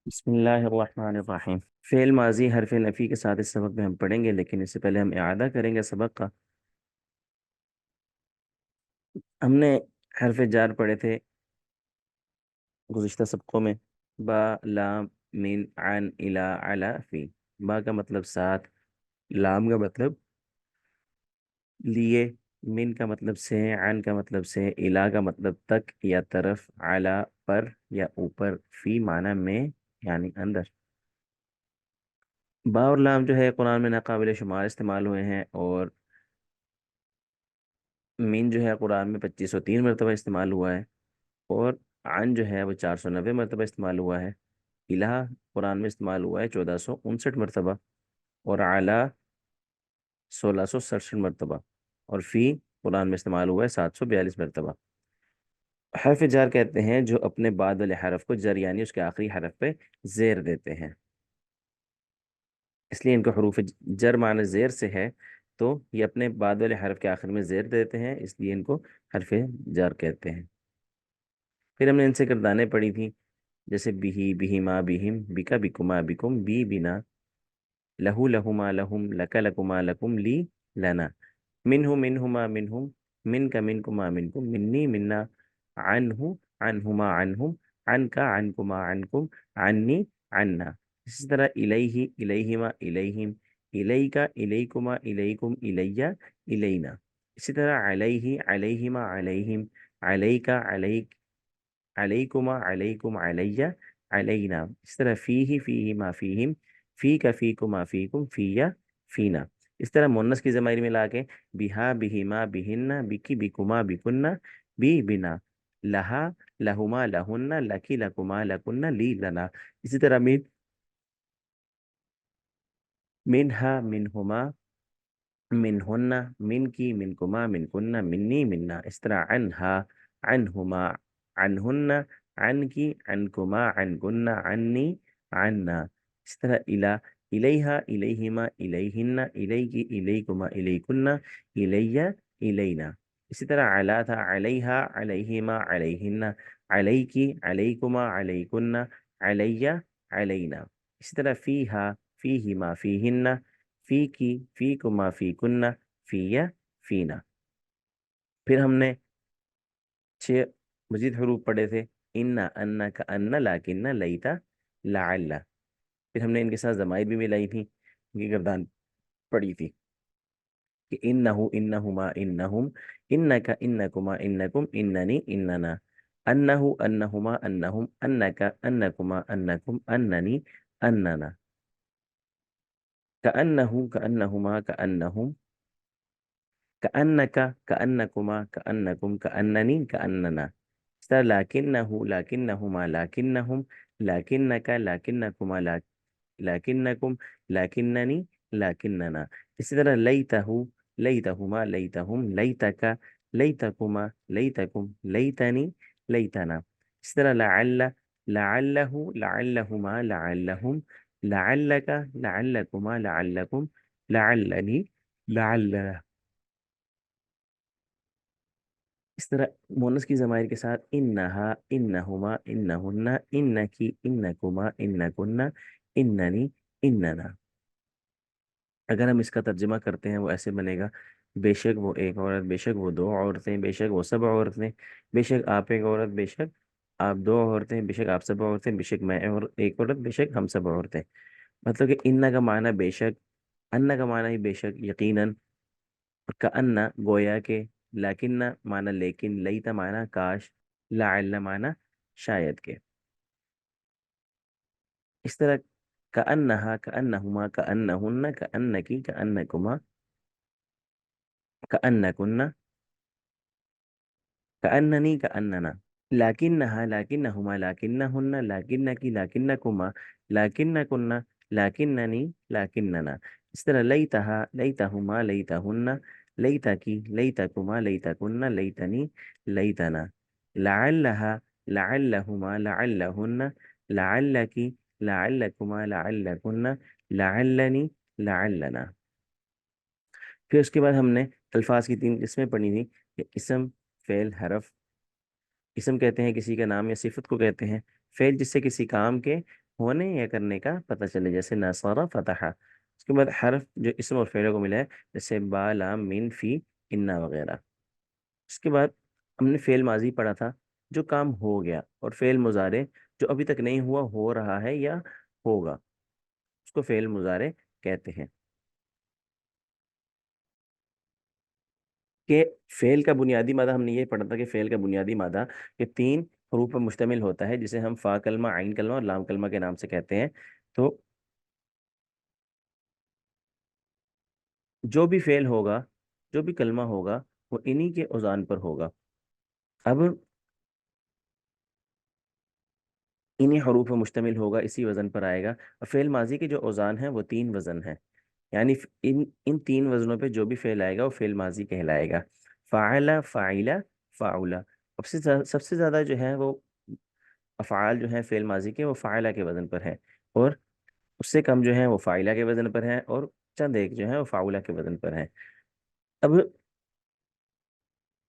بسم اللہ الرحمن الرحیم۔ فعل ماضی حرف نفی کے ساتھ اس سبق میں ہم پڑھیں گے، لیکن اس سے پہلے ہم اعادہ کریں گے سبق کا۔ ہم نے حرف جار پڑھے تھے گزشتہ سبقوں میں۔ با، لام، من، عن، الا، علا، فی۔ با کا مطلب ساتھ، لام کا مطلب لیے، من کا مطلب سے، عن کا مطلب سے، الا کا مطلب تک یا طرف، علا پر یا اوپر، فی معنی میں یعنی اندر۔ با اور لام جو ہے قرآن میں ناقابل شمار استعمال ہوئے ہیں، اور مین جو ہے قرآن میں 2503 مرتبہ استعمال ہوا ہے، اور عن جو ہے وہ 490 مرتبہ استعمال ہوا ہے۔ الہ قرآن میں استعمال ہوا ہے 1459 مرتبہ، اور اعلیٰ 1667 مرتبہ، اور فی قرآن میں استعمال ہوا ہے 742 مرتبہ۔ حرف جر کہتے ہیں جو اپنے بعد والے حرف کو جر یعنی اس کے آخری حرف پہ زیر دیتے ہیں، اس لیے ان کو حروف جر معنی زیر سے ہے، تو یہ اپنے بعد والے حرف کے آخر میں زیر دیتے ہیں، اس لیے ان کو حرف جر کہتے ہیں۔ پھر ہم نے ان سے گردانیں پڑھی تھیں، جیسے بہی، بہما، بہم، بکا، بکما، بکم، بی، بنا، لہو، لہما، لہم، لک، لکما، لکم، لی، لنا، منہ، منہما، منہم، من کا، منکما، منکم، منی، منا، عنہ، عنہما، عنہم، عنکا، عنکما، عنکم، عنی، عنا۔ اسی طرح الیہ، الیہما، الیہم، الیکا، الیکما، الیکم، الیہ، الینا۔ اسی طرح علیہ، علیہما، علیہم، علیکا، علیک، علیکما، علیکم، علیہ، علینا۔ اس طرح فیہ، فیہما، فیہم، فی کا، فیکما، فیکم، فیہ، فینا۔ اس طرح مونس کی ضمائر میں لا کے بہا، بہما، بہن، بکی، بکما، بکنہ، بی، بنا، لہا، لہما، لہن، لکی، لکما، لکنہ، لی، لنا۔ اسی طرح منہا، منہما، منہن، من کی، منکما، منکنہ، منی، منا۔ اس طرح عنہا، عنہما، عنہن، عن کی، عنکما، عنکنہ، عنی، عنا۔ اس طرح الہ، الیہا، الیہما، الیہن، الیکی، الیکما، الیکنہ، الیہ، الینا۔ اسی طرح علا تھا، علیہا، علیہما، علیہن، علیکی، علیکما، علیکنہ، علیہ، علینا۔ اسی طرح فیہا، فیہما، فیہن، فی کی، فی کما، فی کنہ، فی، فینا۔ پھر ہم نے 6 مزید حروف پڑھے تھے، انا، انا، کا، انا، لاکنہ، لیتا، لعل۔ پھر ہم نے ان کے ساتھ ضمائر بھی ملائی تھی، ان کی گردان پڑی تھی کہ انہو، انہما، انہم، انکا، انکما، انکم، اننی، اننا، انہو، انہما، انہم، انکا، انکما، انکم، اننی، اننا، کأنہو، کأنہما، کأنہم، كأنك، كأنكما، كأنكم، كأنني، كأننا۔ اس طرح لكنه، لكنهما، لكنهم، لكنك، لكنكما، لكنكم، لكنني، لكننا۔ اسی طرح لیته، لیتهما، لیتهم، لیتك، لیتكما، لیتكم، لیتنی، لیتنا۔ اسی طرح لعل، لعله، لعلهما، لعلهم، لعلك، لعلكما، لعلكم، لعلني، لعلنا۔ اس طرح مونس کی ضمائر کے ساتھ انہا، انہما، انہن، انکی، انکما، انکنہ، اننی، اننا۔ اگر ہم اس کا ترجمہ کرتے ہیں وہ ایسے بنے گا، بے شک وہ ایک عورت، بے شک وہ دو عورتیں، بے شک وہ سب عورتیں، بے شک آپ ایک عورت، بے شک آپ دو عورتیں، بے شک آپ سب عورتیں، بے شک میں اور ایک عورت، بے شک ہم سب عورتیں۔ مطلب کہ ان کا معنی بے شک، ان کا معنی ہی بے شک، یقیناً، اور کأن گویا کے، لیکن معنی لیکن، لیتا معنی کاش، لعل معنی شاید کے۔ اس طرح کأنہا، کأنہما، کأنہن، کأنکی، کأنکما، کأنکنہ، کأننی، کأننا۔ لیکنہا، لیکنہما، لیکنہن، لیکنکی، لیکنکما، لیکنکن، لیکننی، لیکننا۔ اس طرح لیتہا، لیتہما، لیتہن، لیتکی، لیتکما، لیتکن، لیتنی، لیتنا۔ لعلہا، لعلہما، لعلہن، لعلکی، لعلکما، لعلکن، لعلنی، لعلنا۔ پھر اس کے بعد ہم نے الفاظ کی 3 قسمیں پڑھی تھیں، کہ اسم، فعل، حرف۔ اسم کہتے ہیں کسی کا نام یا صفت کو کہتے ہیں، فعل جس سے کسی کام کے ہونے یا کرنے کا پتہ چلے، جیسے نصارہ فتح. اس کے بعد حرف جو اسم اور فعل کو ملا ہے، جیسے با لام مین فی انا وغیرہ. اس کے بعد ہم نے فعل ماضی پڑھا تھا جو کام ہو گیا، اور فعل مضارع جو ابھی تک نہیں ہوا، ہو رہا ہے یا ہوگا، اس کو فعل مضارع کہتے ہیں. کہ فعل کا بنیادی مادہ ہم نے یہ پڑھا تھا کہ فعل کا بنیادی مادہ یہ تین حروف پر مشتمل ہوتا ہے، جسے ہم فا کلمہ، عین کلمہ اور لام کلمہ کے نام سے کہتے ہیں. تو جو بھی فعل ہوگا، جو بھی کلمہ ہوگا، وہ انہی کے اوزان پر ہوگا. اب انہی حروف پر مشتمل ہوگا، اسی وزن پر آئے گا. اور فعل ماضی کے جو اوزان ہیں وہ تین وزن ہیں، یعنی ان تین وزنوں پہ جو بھی فعل آئے گا وہ فعل ماضی کہلائے گا. فعل، فاعل، فاعل. سب سے زیادہ جو ہے وہ افعال جو ہیں فعل ماضی کے، وہ فاعلہ کے وزن پر ہیں، اور اس سے کم جو ہیں وہ فاعلہ کے وزن پر ہیں، اور چند ایک جو ہیں وہ فاعلہ کے وزن پر ہیں. اب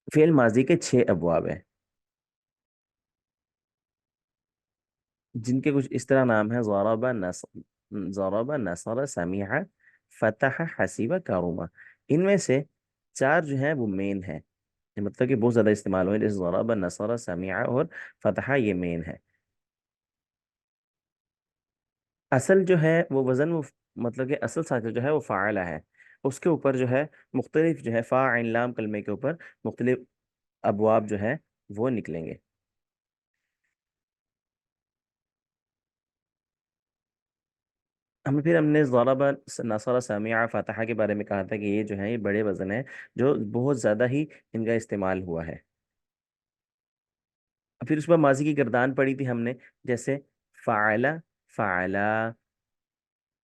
فعل ماضی کے 6 ابواب ہیں، جن کے کچھ اس طرح نام ہیں: ضرب، نصر، سمع، فتح، حسیب، کروما. ان میں سے 4 جو ہیں وہ مین ہیں، مطلب کہ بہت زیادہ استعمال ہوئے، جیسے ضرب، نصر، سمع اور فتح، یہ مین ہے. اصل جو ہے وہ وزن، وہ مطلب کہ اصل ساکن جو ہے وہ فاعلہ ہے. اس کے اوپر جو ہے مختلف جو ہے فا عین لام کلمے کے اوپر مختلف ابواب جو ہے وہ نکلیں گے. ہم نے ضرب، نصر، سامع، فتح کے بارے میں کہا تھا کہ یہ جو ہے یہ بڑے وزن ہیں، جو بہت زیادہ ہی ان کا استعمال ہوا ہے. پھر اس پر ماضی کی گردان پڑھی تھی ہم نے، جیسے فعل، فعلا.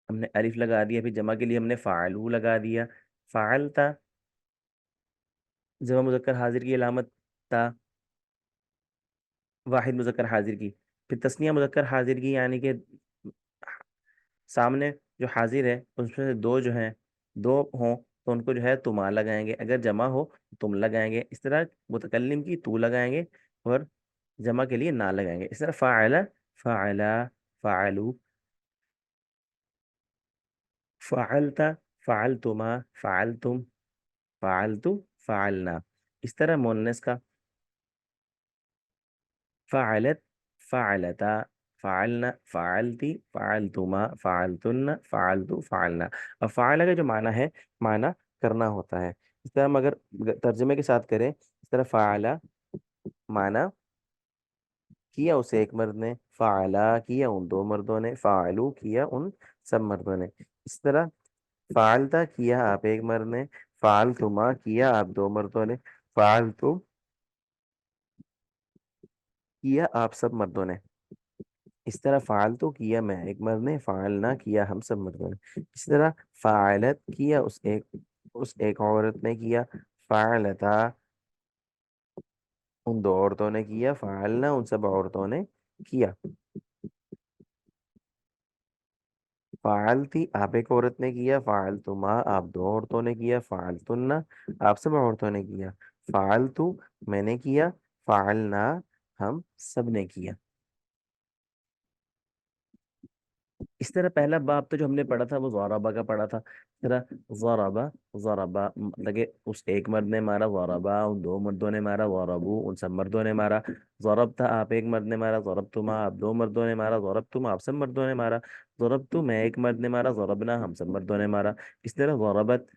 ہم نے الف لگا دیا، پھر جمع کے لیے ہم نے فعلو لگا دیا. فعلتا، جمع مذکر حاضر کی علامت تا، واحد مذکر حاضر کی. پھر تثنیہ مذکر حاضر کی، یعنی کہ سامنے جو حاضر ہے اس میں سے دو جو ہیں، دو ہوں تو ان کو جو ہے تما لگائیں گے، اگر جمع ہو تو تم لگائیں گے. اس طرح متکلم کی تو لگائیں گے، اور جمع کے لیے نہ لگائیں گے. اس طرح فعل، فعلا، فعلو. فعلت، فعلتما، فعلتم، فعلتو، فعلنا. اس طرح مونس کا فعلت، فعلتا، فعلنا، فعلتی، فعلتما، فعلتن، فعلتو، فعلنا. اور فعل کا جو معنی ہے، معنی کرنا ہوتا ہے. اس طرح ہم اگر ترجمے کے ساتھ کریں، اس طرح فعل معنی کیا اسے ایک مرد نے، فعلا کیا ان دو مردوں نے، فعلو کیا ان سب مردوں نے. اس طرح فعلتا کیا آپ ایک مرد نے، فعلتما کیا آپ دو مردوں نے، فعلتم کیا آپ سب مردوں نے. اس طرح فعلتو کیا میں ایک مرد نے، فعلنا کیا ہم سب مردوں نے. اس طرح فعلت کیا اس ایک عورت نے کیا، فعلتا ان دو عورتوں نے کیا، فعلنا ان سب عورتوں نے کیا. فعلتی آپ ایک عورت نے کیا، فعلتما آپ دو عورتوں نے کیا، فعلتن آپ سب عورتوں نے کیا، فعلتو میں نے کیا، فعلنا ہم سب نے کیا. اس طرح پہلا باب تو جو ہم نے پڑھا تھا وہ ضربہ کا پڑھا تھا. اس طرح ضربہ، ضربہ مطلب کہ اس ایک مرد نے مارا، ضربہ ان دو مردوں نے مارا، ضربو ان سب مردوں نے مارا. ضربتا آپ ایک مرد نے مارا، ضربتما آپ دو مردوں نے مارا، ضربتم آپ سب مردوں نے مارا، ضربتو میں ایک مرد نے مارا، ضربنا ہم سب مردوں نے مارا. اس طرح ضربت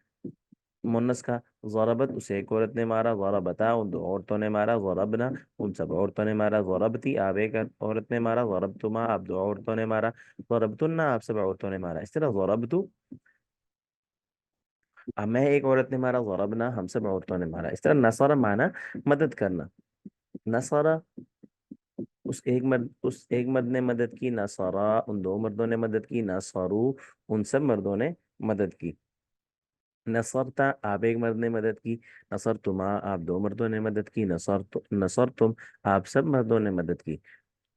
مونس کا، ضربت اسے ایک عورت نے مارا، ضربتا ان دو عورتوں نے مارا، ضربنا ان سب عورتوں نے مارا، ضربتی آپ ایک عورت نے مارا، ضربتما آپ دو عورتوں نے مارا، ضربتن آپ سب عورتوں نے مارا. اس طرح ضربتو اب میں ایک عورت نے مارا، ضربنا ہم سب عورتوں نے مارا. اس طرح نصر مانا مدد کرنا، نصر اس ایک مرد نے مدد کی، نصرا ان دو مردوں نے مدد کی، نصرو ان سب مردوں نے مدد کی. نصرتا آپ ایک مرد نے مدد کی، نصرتما آپ دو مردوں نے مدد کی، نصرتم آپ سب مردوں نے مدد کی.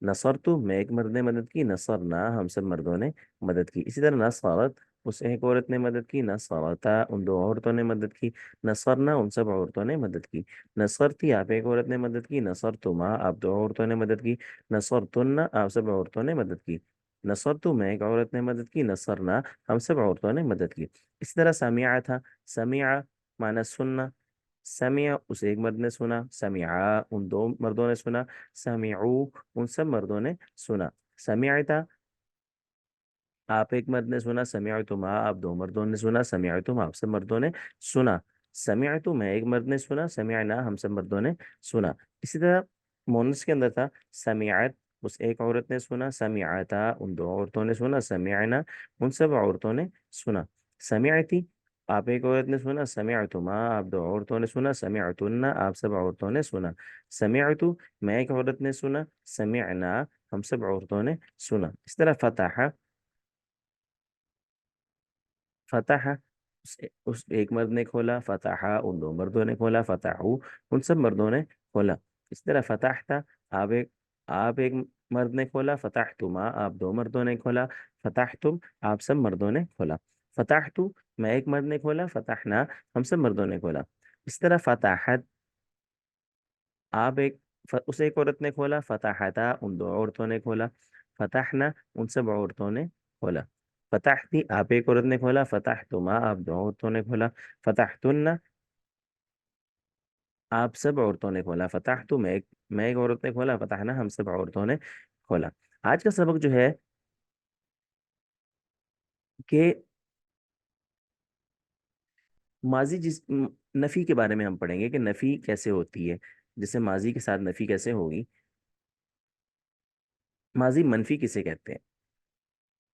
نصرتو میں ایک مرد نے مدد کی، نصرنا ہم سب مردوں نے مدد کی. اسی طرح نصرت اس ایک عورت نے مدد کی، نصرتا ان دو عورتوں نے مدد کی، نصرنا ان سب عورتوں نے مدد کی. نصرتی آپ ایک عورت نے مدد کی، نصرتما آپ دو عورتوں نے مدد کی، نصرتن آپ سب عورتوں نے مدد کی. نصرتو میں ایک عورت نے مدد کی، نصرنا ہم سب عورتوں نے مدد کی. اسی طرح سمیع تھا، سمیع معنی سننا، سمیع اس ایک مرد نے سنا، سمیعا ان دو مردوں نے سنا، سمیعو ان سب مردوں نے سنا. سمیعتا آپ ایک مرد نے سنا، سمیعتما آپ دو مردوں نے سنا، سمیعتم آپ سب مردوں نے سنا. سمیعتو میں ایک مرد نے سنا، سمیعنا ہم سب مردوں نے سنا. اسی طرح مونس کے اندر تھا، سمیعت اس ایک عورت نے سنا، سمیعتا ان دو عورتوں نے سنا، سمیعنا ان سب عورتوں نے سنا. سمیعتی آپ ایک عورت نے سنا، سمیعتما آپ دو عورتوں نے سنا، سمیعتن آپ سب عورتوں نے سنا. سمیعتو میں ایک عورت نے سنا، سمیعنا ہم سب عورتوں نے سنا. اس طرح فتح، فتح اس ایک مرد نے کھولا، فتح ان دو مردوں نے کھولا، فتحو ان سب مردوں نے کھولا. اس طرح فتح تھا، آپ ایک مرد نے کھولا، فتح تما آپ دو مردوں نے کھولا، فتح تم آپ سب مردوں نے کھولا. فتح تو میں ایک مرد نے کھولا، فتحنا ہم سب مردوں نے کھولا. اس طرح فتحت اس ایک عورت نے کھولا، فتحتا ان دو عورتوں نے کھولا، فتحنا ان سب عورتوں نے کھولا. فتحتی آپ ایک عورت نے کھولا، فتحتما آپ دو عورتوں نے کھولا، فتحتن آپ سب عورتوں نے کھولا، فتحتو میں ایک عورت نے کھولا، فتحنا ہم سب عورتوں نے کھولا. آج کا سبق جو ہے کہ ماضی نفی کے بارے میں ہم پڑھیں گے کہ نفی کیسے ہوتی ہے، جیسے ماضی کے ساتھ نفی کیسے ہوگی. ماضی منفی کسے کہتے ہیں؟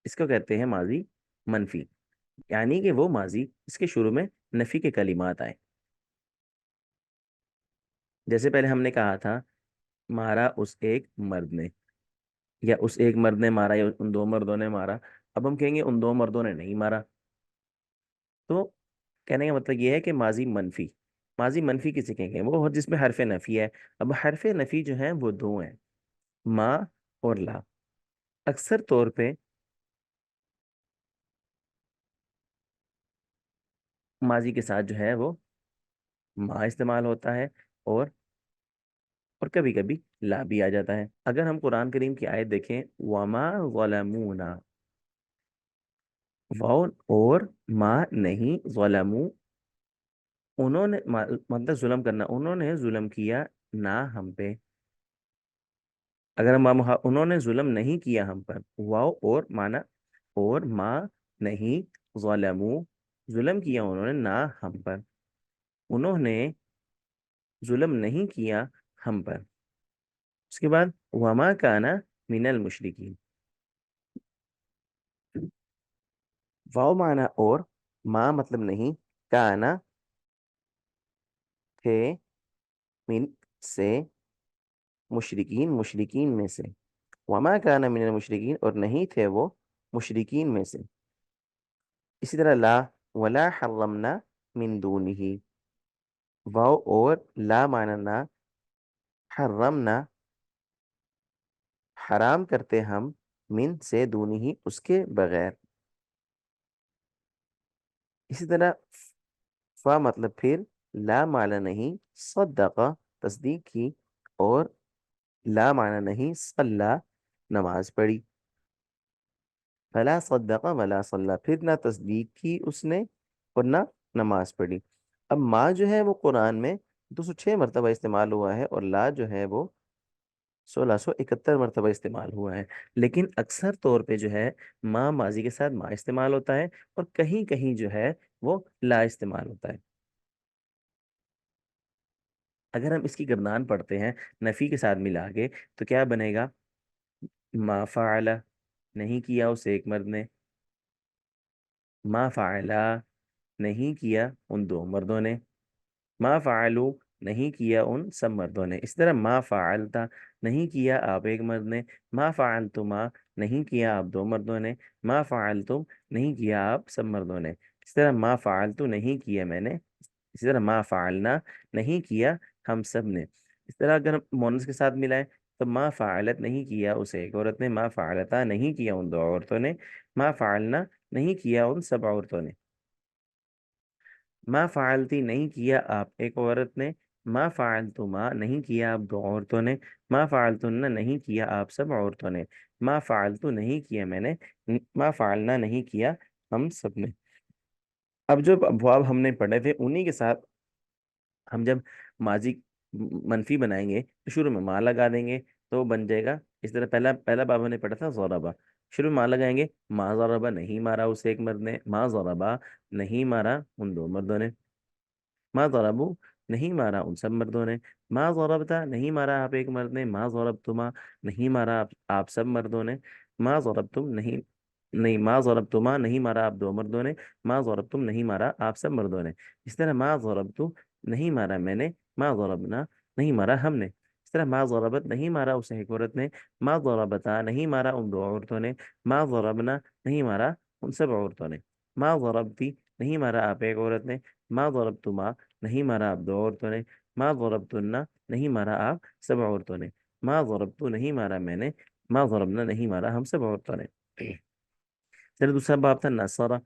اس کو کہتے ہیں ماضی منفی، یعنی کہ وہ ماضی اس کے شروع میں نفی کے کلمات آئے. جیسے پہلے ہم نے کہا تھا مارا اس ایک مرد نے، یا اس ایک مرد نے مارا، یا ان دو مردوں نے مارا. اب ہم کہیں گے ان دو مردوں نے نہیں مارا. تو کہنے کا مطلب یہ ہے کہ ماضی منفی، ماضی منفی کسے کہیں گے؟ وہ جس میں حرف نفی ہے. اب حرف نفی جو ہیں وہ دو ہیں، ما اور لا. اکثر طور پہ ماضی کے ساتھ جو ہے وہ ما استعمال ہوتا ہے، اور کبھی کبھی لا بھی آ جاتا ہے. اگر ہم قرآن کریم کی آیت دیکھیں، وما ظلمونا، واو اور ما نہیں، ظلمو انہوں نے مطلب ظلم کرنا، انہوں نے ظلم کیا نہ ہم پہ. اگر ہم انہوں نے ظلم نہیں کیا ہم پر، واو اور مانا اور ما نہیں، ظلمو ظلم کیا انہوں نے نہ ہم پر، انہوں نے ظلم نہیں کیا ہم پر. اس کے بعد وما کانا من المشرکین، واو مانا اور، ما مطلب نہیں، کانا تھے، من سے، مشرکین مشرکین میں سے. وما کان من المشرکین اور نہیں تھے وہ مشرکین میں سے. اسی طرح لا، ولا حرمنا من دونہ، واو اور لا مانا نہ، حرمنا حرام کرتے ہم، من سے دونہ اس کے بغیر. اسی طرح فا مطلب پھر، لا مانا نہیں، صدقہ تصدیق کی، اور لا مانا نہیں، صلی نماز پڑھی. فلا صدق ولا صلی پھر نہ تصدیق کی اس نے اور نہ نماز پڑھی. اب ما جو ہے وہ قرآن میں 206 مرتبہ استعمال ہوا ہے، اور لا جو ہے وہ 1671 مرتبہ استعمال ہوا ہے. لیکن اکثر طور پہ جو ہے ما ماضی کے ساتھ ما استعمال ہوتا ہے، اور کہیں کہیں جو ہے وہ لا استعمال ہوتا ہے. اگر ہم اس کی گردان پڑھتے ہیں نفی کے ساتھ ملا کے، تو کیا بنے گا؟ ما فعل نہیں کیا اس ایک مرد نے، ما فعلا نہیں کیا ان دو مردوں نے، ما فعلو نہیں کیا ان سب مردوں نے. اس طرح ما فعلتا نہیں کیا آپ ایک مرد نے، ما فعلتما نہیں کیا آپ دو مردوں نے، ما فعلتم نہیں کیا آپ سب مردوں نے. اس طرح ما فعلتو نہیں کیا میں نے، اسی طرح ما فعلنا نہیں کیا ہم سب نے. اس طرح اگر ہم مونس کے ساتھ ملائیں، تو ما فعلت نہیں کیا اسے ایک عورت نے، ما فعلتا نہیں کیا ان دو عورتوں نے، ما فعلنا نہیں کیا ان سب عورتوں نے. ما فعلتی نہیں کیا آپ ایک عورت نے، ما فعلتما نہیں کیا آپ دو عورتوں نے، ما فعلتن نہیں کیا آپ سب عورتوں نے، ما فعلتو نہیں کیا میں نے، ما فعلنا نہیں کیا ہم سب نے۔ اب جو ابواب ہم نے پڑھے تھے انہی کے ساتھ ہم جب ماضی منفی بنائیں گے تو شروع میں ماں لگا دیں گے تو بن جائے گا اس طرح۔ پہلا پہلا باب ہم نے پڑھا تھا ضربہ، شروع میں ماں لگائیں گے، ماں ضربہ نہیں مارا اسے ایک مرد نے، ماں ضربہ نہیں مارا ان دو مردوں نے، ماں ضربو نہیں مارا ان سب مردوں نے، ماں ضربتا نہیں مارا آپ ایک مرد نے، ماں ضربتما نہیں مارا آپ سب مردوں نے، ماں ضربتم نہیں، نہیں ماں ضربتما نہیں مارا آپ دو مردوں نے، ماں ضربتم نہیں مارا آپ سب مردوں نے۔ اس طرح ماں ضربتو نہیں مارا میں نے، ماں ضربنا نہیں مارا ہم نے۔ اس طرح ماں ضربت نہیں مارا اسے ایک عورت نے، ماں ضربتا نہیں مارا ان دو عورتوں نے، ماں ضربنا نہیں مارا ان سب عورتوں نے۔ ماں ضربتی نہیں مارا آپ ایک عورت نے، ماں ضربتما نہیں مارا آپ دو عورتوں نے، ماں ضربتن نہیں مارا آپ سب عورتوں نے، ماں ضربتو نہیں مارا میں نے، ماں ضربنا نہیں مارا ہم سب عورتوں نے۔ پھر دوسرا باب تھا نصرہ،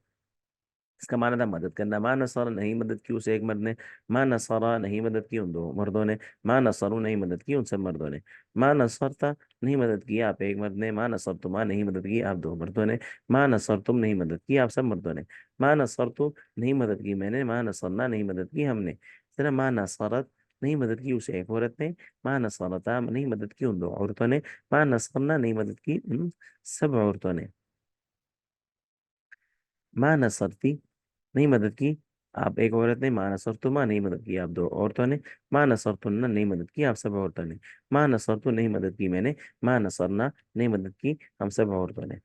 اس کا معنی تھا مدد کرنا، ماں نصرہ نہیں مدد کی اسے ایک مرد نے، ماں نصرہ نہیں مدد کی ان دو مردوں نے، ماں نصرو نہیں مدد کی ان سب مردوں نے، ماں نصرتا نہیں مدد کی آپ ایک مرد نے، ماں نصرتما نہیں مدد کی آپ دو مردوں نے، ماں نصرتم نہیں مدد کی آپ سب مردوں نے، ماں نصرتو نہیں مدد کی میں نے، ماں نصرنا نہیں مدد کی ہم نے۔ اس طرح ماں نصرت نہیں مدد کی اسے ایک عورت نے، ماں نصرتا نہیں مدد کی ان دو عورتوں نے، ماں نصرنا نہیں مدد کی ان سب عورتوں نے۔ ماں نصرتی نہیں مدد کی آپ ایک عورت نے، ماں نصرتما نہیں مدد کی آپ دو عورتوں نے، ماں نصرتن نہیں مدد کی آپ سب عورتوں نے، ماں نصرتو نہیں مدد کی میں نے، ماں نصرنا نہیں مدد کی ہم سب عورتوں نے۔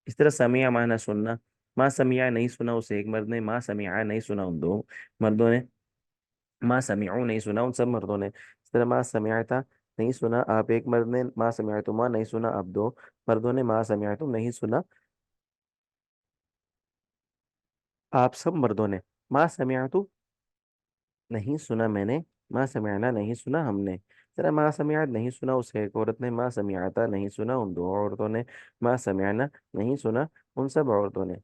اس طرح سمیع معنی سننا، ماں سمیع نہیں سنا اسے ایک مرد نے، ماں سمیع نہیں سنا ان دو مردوں نے، ماں سمیعو نہیں سنا ان سب مردوں نے۔ اس طرح ماں سمیعتا نہیں سنا آپ ایک مرد نے، ماں سمیعتما نہیں سنا آپ دو مردوں نے، ماں سمیعتم نہیں سنا آپ سب مردوں نے، ماں سمیعتو نہیں سنا میں نے، ماں سمعنا نہیں سنا ہم نے۔ ذرا ماں سمعت نہیں سنا اسے ایک عورت نے، ماں سمعتا نہیں سنا ان دو عورتوں نے، ماں سمعنا نہیں سنا ان سب عورتوں نے۔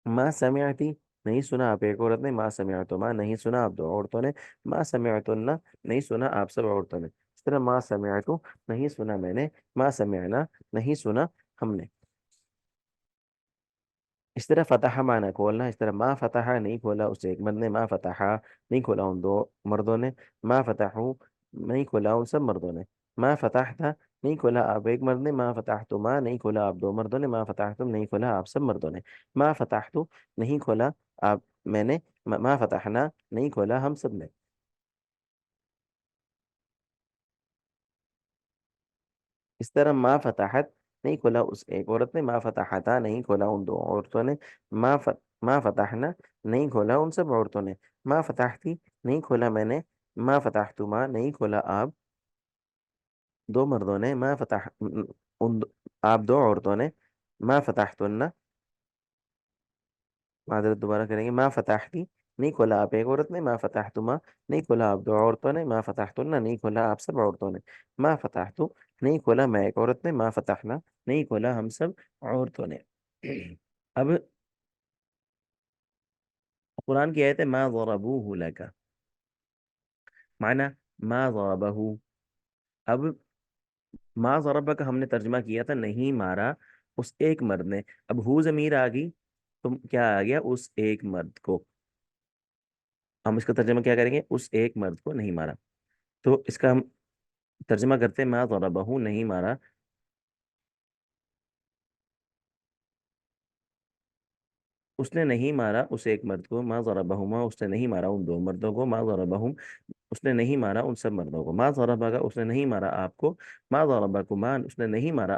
ماں سمعتی نہیں سنا آپ ایک عورت نے، ماں سمعتما نہیں سنا آپ دو عورتوں نے، ماں سمعتن نہیں سنا آپ سب عورتوں نے۔ اس طرح ماں سمعتو نہیں سنا میں نے، ماں سمعنا نہیں سنا ہم نے۔ اس طرح فتح معنی کھولنا، اس طرح ما فتح نہیں کھولا اسے ایک مرد نے، ما فتح نہیں کھولا ان دو مردوں نے، ما فتحو نہیں کھولا ان سب مردوں نے، ما فتحتا نہیں کھولا آپ ایک مرد نے، ما فتحتما نہیں کھولا آپ دو مردوں نے، ما فتحتم نہیں کھولا آپ سب مردوں نے، ما فتحتو نہیں کھولا آپ میں نے، ما فتحنا نہیں کھولا ہم سب نے۔ اس طرح ما فتحت نہیں کھولا اس ایک عورت نے، ما فتحتا نہیں کھولا ان دو عورتوں نے، ما فتحنا نہیں کھولا ان سب عورتوں نے، ما فتحتی نہیں کھولا میں نے، ما فتحتما نہیں کھولا آپ دو مردوں نے، ما فتح ان آپ دو عورتوں نے، ما فتحتن معذرت دوبارہ کریں گے، ما فتحتی نہیں کھولا آپ ایک عورت نے، ما فتحتما نہیں کھولا آپ دو عورتوں نے، ما فتحتن نہیں کھولا آپ سب عورتوں نے، ما فتحتو نہیں کھولا میں ایک عورت نے، ما فتحنا نہیں کھولا ہم سب عورتوں نے۔ اب قرآن کی آیت ہے ما ضربوه لك، معنی ما ضربه۔ اب ما ضربہ کا ہم نے ترجمہ کیا تھا نہیں مارا اس ایک مرد نے، اب ہو ضمیر آ گئی تو کیا آ گیا اس ایک مرد کو، ہم اس کا ترجمہ کیا کریں گے اس ایک مرد کو نہیں مارا، تو اس کا ہم ترجمہ کرتے ہیں ما ضربہ نہیں مارا، اس نے نہیں مارا اس ایک مرد کو، ما ضربہما اس نے نہیں مارا ان دو مردوں کو، ما ضربہم اس نے نہیں مارا ان سب مردوں کو، ما ضربہ کا اس نے نہیں مارا آپ کو، ما ضربکما اس نے نہیں مارا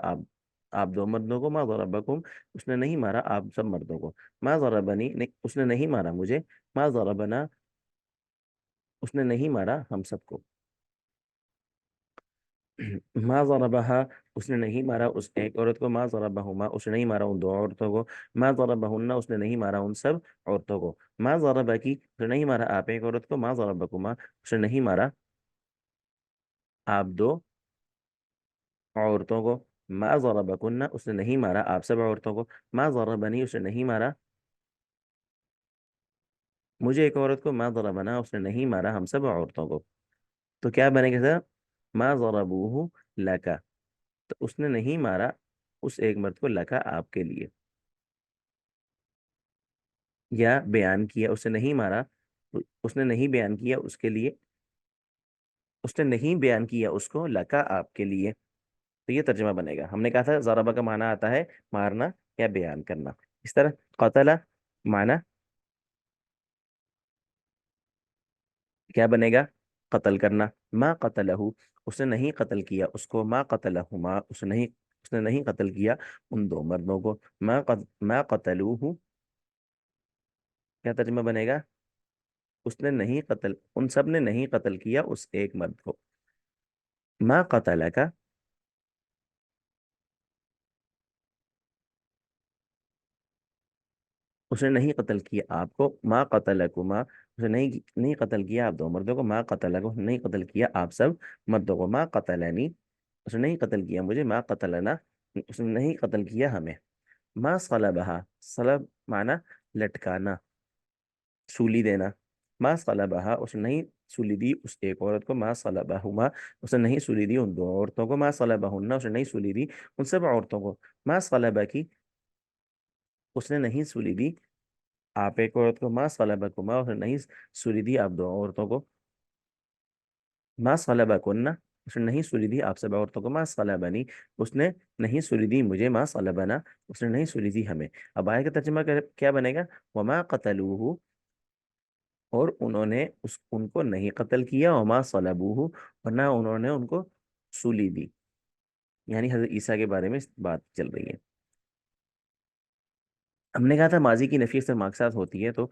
آپ دو مردوں کو، ما ضربکم اس نے نہیں مارا آپ سب مردوں کو، ما ضربنی اس نے نہیں مارا مجھے، ما ضربنا اس نے نہیں مارا ہم سب کو، ما ضربها اس نے نہیں مارا اس ایک عورت کو، ما ضربہما اس نے نہیں مارا ان دو عورتوں کو، ما ضربہن اس نے نہیں مارا ان سب عورتوں کو، ما ضربکی اس نے نہیں مارا آپ ایک عورت کو، ما ضربکما اس نے نہیں مارا آپ دو عورتوں کو، ما ضربکن اس نے نہیں مارا آپ سب عورتوں کو، ما ضربنی اس نے نہیں مارا مجھے ایک عورت کو ما ضربنا، اس نے نہیں مارا ہم سب عورتوں کو، تو کیا بنے گا سر؟ ما ضربوہ لکا، تو اس نے نہیں مارا اس ایک مرد کو لکا آپ کے لیے، یا بیان کیا اس نے نہیں مارا، اس نے نہیں بیان کیا اس کے لیے، اس نے نہیں بیان کیا اس کو لکا آپ کے لیے، تو یہ ترجمہ بنے گا۔ ہم نے کہا تھا ضربہ کا معنی آتا ہے مارنا یا بیان کرنا، اس طرح قتل معنی کیا بنے گا؟ قتل کرنا۔ ما قتلہ، اس نے نہیں قتل کیا اس کو، ما قتلہما، اس نے نہیں قتل کیا ان دو مردوں کو، ما قتلوہ، کیا ترجمہ بنے گا؟ اس نے نہیں قتل، ان سب نے نہیں قتل کیا اس ایک مرد کو۔ ما قتل کا، اس نے نہیں قتل کیا آپ کو، ما قتلکما، اس نے نہیں قتل کیا آپ دو مردوں کو، ما قتلکم، نہیں قتل کیا آپ سب مردوں کو، ما قتلنی، اس نے نہیں قتل کیا مجھے، ما قتلنا، اس نے نہیں قتل کیا ہمیں، ما صلبہا، صلب معنی لٹکانا، سولی دینا، ما صلبہا، اس نے نہیں سولی دی اس ایک عورت کو، ما صلبہما، اس نے نہیں سولی دی ان دو عورتوں کو، ما صلبہن، اس نے نہیں سولی دی ان سب عورتوں کو، ما صلبکی، اس نے نہیں سولی دی آپ ایک عورت کو، ما صلبکما، اس نے نہیں سولی دی آپ دو عورتوں کو، ما صلبکن، اس نے نہیں سولی دی آپ سب عورتوں کو، ما صلبنی، اس نے نہیں سولی دی مجھے، ما صلبنا، اس نے نہیں سولی دی ہمیں۔ اب آئے کا ترجمہ کیا بنے گا؟ وما قتلوہ، اور انہوں نے ان کو نہیں قتل کیا، وما صلبوہ، اور نہ انہوں نے ان کو سولی دی، یعنی حضرت عیسیٰ کے بارے میں بات چل رہی ہے۔ ہم نے کہا تھا ماضی کی نفی اکثر ماں کے ساتھ ہوتی ہے، تو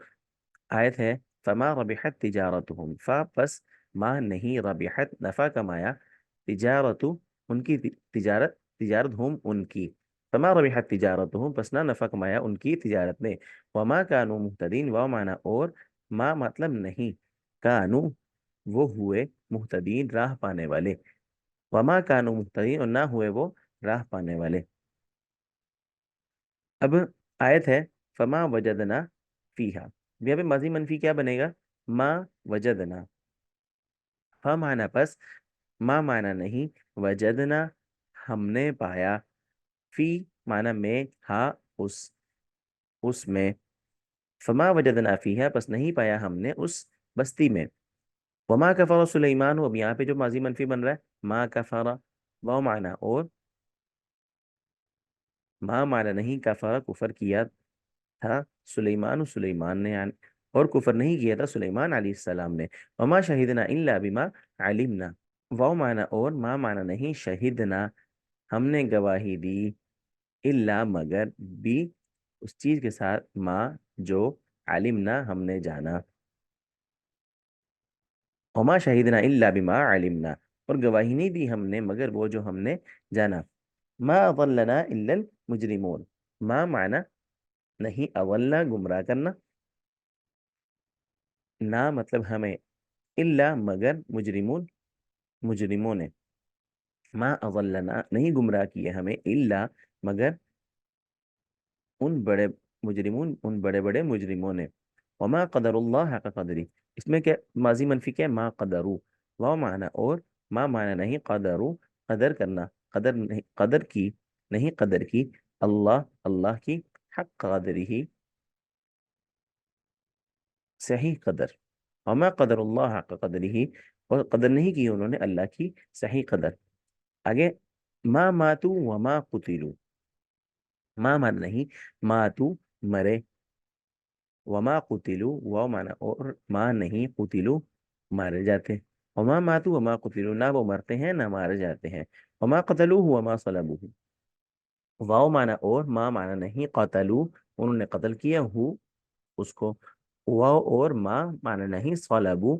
آیت ہے فما ربحت تجارتہم، فا پس ما نہیں، ربحت نفع کمایا، تجارت ان کی تجارت، تجارت ہم ان کی، فما ربحت تجارتہم، پس نہ نفع کمایا ان کی تجارت نے، وما کانوا مہتدین، و معنی اور، ما مطلب نہیں، کانو وہ ہوئے، مہتدین راہ پانے والے، وما کانوا مہتدین، اور نہ ہوئے وہ راہ پانے والے۔ اب آیت ہے فما وجدنا فیہا، یہاں پہ ماضی منفی کیا بنے گا؟ ما وجدنا، فا معنی پس، ما معنی نہیں، وجدنا ہم نے پایا، فی معنی میں، ہا اس میں، فما وجدنا فیہا پس نہیں پایا ہم نے اس بستی میں، وما کفر سلیمان، اب یہاں پہ جو ماضی منفی بن رہا ہے ما کفر، وہ معنی اور، ما معنی نہیں، کفر کفر کیا تھا، سلیمان نے اور کفر نہیں کیا تھا سلیمان علیہ السلام نے، وما شہدنا الا بما علمنا، وہ معنی اور، ما معنی نہیں، شہدنا ہم نے گواہی دی، الا مگر، بھی اس چیز کے ساتھ، ما جو، علمنا ہم نے جانا، وما شہدنا الا بما علمنا، اور گواہی نہیں دی ہم نے مگر وہ جو ہم نے جانا، ما اضلنا الا المجرمون، ما معنی نہیں، اولنا گمراہ کرنا، نہ مطلب ہمیں، الا مگر، مجرمون مجرموں نے، ما اضلنا نہیں گمراہ کیے ہمیں، الا مگر، ان بڑے مجرمون، ان بڑے بڑے مجرموں نے، وما قدر اللہ حق قدری، اس میں کیا ماضی منفی کیا ہے؟ ما قدرو، وہ معنی اور، ما معنی نہیں، قدرو قدر کرنا، قدر نہیں، قدر کی نہیں، قدر کی، اللہ اللہ کی، حق قدری ہی صحیح قدر، وما قدر اللہ حق قدری ہی، اور قدر نہیں کی انہوں نے اللہ کی صحیح قدر۔ آگے ما ماتو وما قتلوا، ما معنی نہیں، ماتو مرے، وما قتلوا وہ معنی اور، ما نہیں، قتلوا مارے جاتے، وما ماتو وما قتلوا نہ وہ مرتے ہیں نہ مارے جاتے ہیں، وما قتلوه وما صلبوه، واو معنی اور، ما معنی نہیں، قتلوا انہوں نے قتل کیا ہو اس کو، واو اور، ما معنی نہیں، صلبوا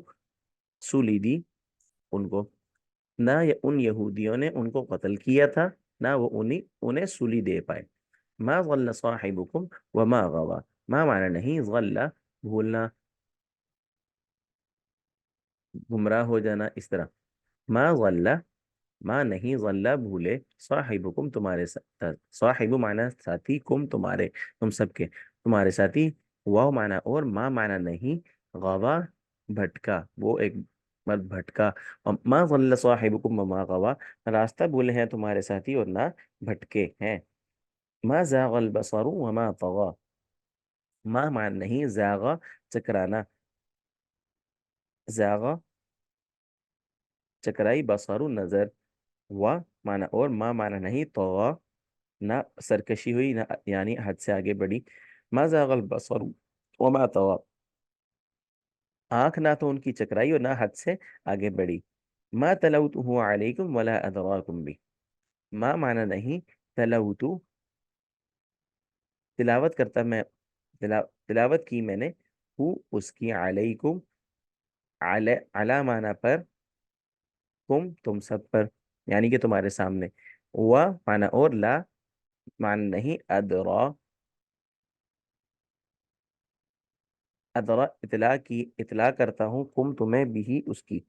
سولی دی ان کو، نہ ان یہودیوں نے ان کو قتل کیا تھا، نہ وہ انہیں سولی دے پائے، ما ضل صاحبکم وما غوا، ما معنی نہیں، ضل بھولنا، گمراہ ہو جانا، اس طرح، ما ضل ما نہیں، ضل بھولے، صاحبکم تمہارے ساتھ، صاحب معنی ساتھی، کم تمہارے، تم سب کے تمہارے ساتھی، واو معنی اور، ما معنی نہیں، غوا بھٹکا، وہ ایک مرد بھٹکا. اور ما ضل صاحبکم وما غوا، راستہ بھولے ہیں تمہارے ساتھی اور نہ بھٹکے ہیں. ما زاغ البصر وما طغى، ما مان نہیں، زاغ چکرانا، زاغ چکرائی، بصر نظر، و مانا اور، ما مانا نہیں، طغى نہ سرکشی ہوئی، نہ یعنی حد سے آگے بڑھی. ما زاغ البصر وما طغى، آنکھ نہ تو ان کی چکرائی اور نہ حد سے آگے بڑھی. ما تلوتہ علیکم ولا ادراکم بھی، ما مانا نہیں، تلوتو تلاوت کرتا میں، تلاوت کی میں نے، ہو اس کی، علیکم علی مانا پر، کم تم سب پر، یعنی کہ تمہارے سامنے. و مانا اور، لا مانا نہیں، ادرا ادرا اطلاع کی، اطلاع کرتا ہوں، کم تمہیں بھی اس کی.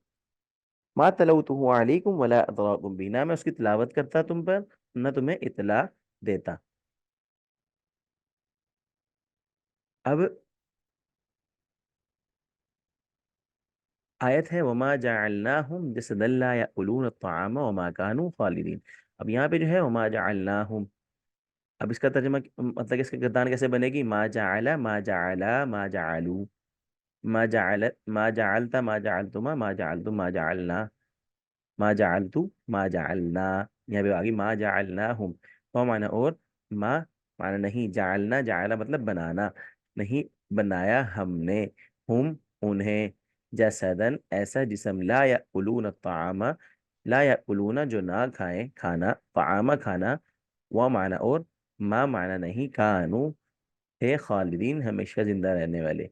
ما تلوتہ علیکم ولا ادراکم بھی، نہ میں اس کی تلاوت کرتا تم پر، نہ تمہیں اطلاع دیتا. اب آیت ہے وما جعلناہم جسدا لا یأکلون الطعام وما كانوا خالدین. اب یہاں پہ جو ہے وما جعلناہم، اب اس کا ترجمہ مطلب اس کا گردان کیسے بنے گی؟ ما جعل، ما جعلا، ما جعلوا، ما جعل، ما جعلت، ما جعلتما، ما جعلتم، ما جعلنا، ما جعلتو، ما جعلنا. یہاں پہ آگی ما جعلناہم، وہ معنی اور، ما معنی نہیں، جعلنا جعلنا مطلب بنانا، نہیں بنایا ہم نے، ہم انہیں، جسدن ایسا جسم، لا یأکلون الطعام، لا یأکلون جو نہ کھائیں کھانا، طعام کھانا، وہ معنی اور، ما معنی نہیں، کانو ہے، خالدین ہمیشہ زندہ رہنے والے.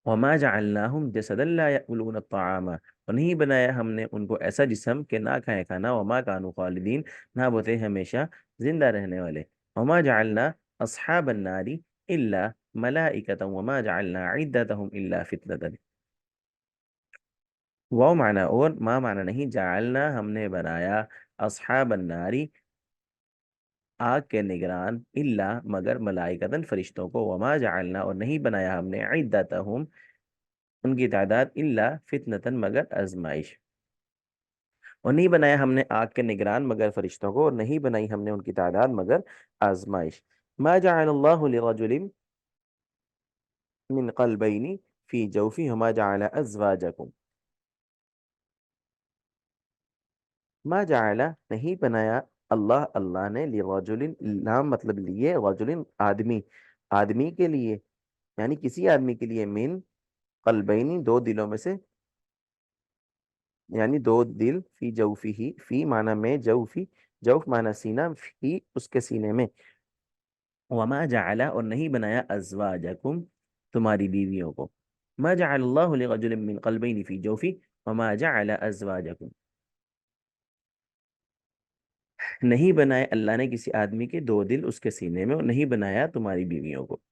وما جعلناہم جسدا لا یأکلون الطعام، اور نہیں بنایا ہم نے ان کو ایسا جسم کہ نہ کھائیں کھانا، وما کانوا خالدین نہ وہ تھے ہمیشہ زندہ رہنے والے. وما جعلنا اصحاب النار الا ملائکۃ وما جعلنا عدتهم الا فتنة. وہ معنی اور، ما معنی نہیں، جعلنا ہم نے بنایا، اصحاب الناری آگ کے نگران، الا مگر، ملائکتن فرشتوں کو، وما جعلنا اور نہیں بنایا ہم نے، عدتهم ان کی تعداد، الا فتنتن مگر آزمائش. اور نہیں بنایا ہم نے آگ کے نگران مگر فرشتوں کو، اور نہیں بنائی ہم نے ان کی تعداد مگر آزمائش. ما جعل اللہ لرجل من قلبین فی جوفی وما جعل ازواجکم. ما جعل نہیں بنایا، اللہ اللہ نے، لرجل لام مطلب لیے، رجل آدمی، آدمی کے لیے، یعنی کسی آدمی کے لیے، من قلبین دو دلوں میں سے، یعنی دو دل، فی جوفی ہی، فی معنی میں، جوفی جوف معنی سینہ، فی اس کے سینے میں. وما جعل اور نہیں بنایا، ازواجکم تمہاری بیویوں کو. ما جعل اللہ لرجل من قلبین فی جوفی وما جعل ازواجکم، نہیں بنائے اللہ نے کسی آدمی کے دو دل اس کے سینے میں، اور نہیں بنایا تمہاری بیویوں کو.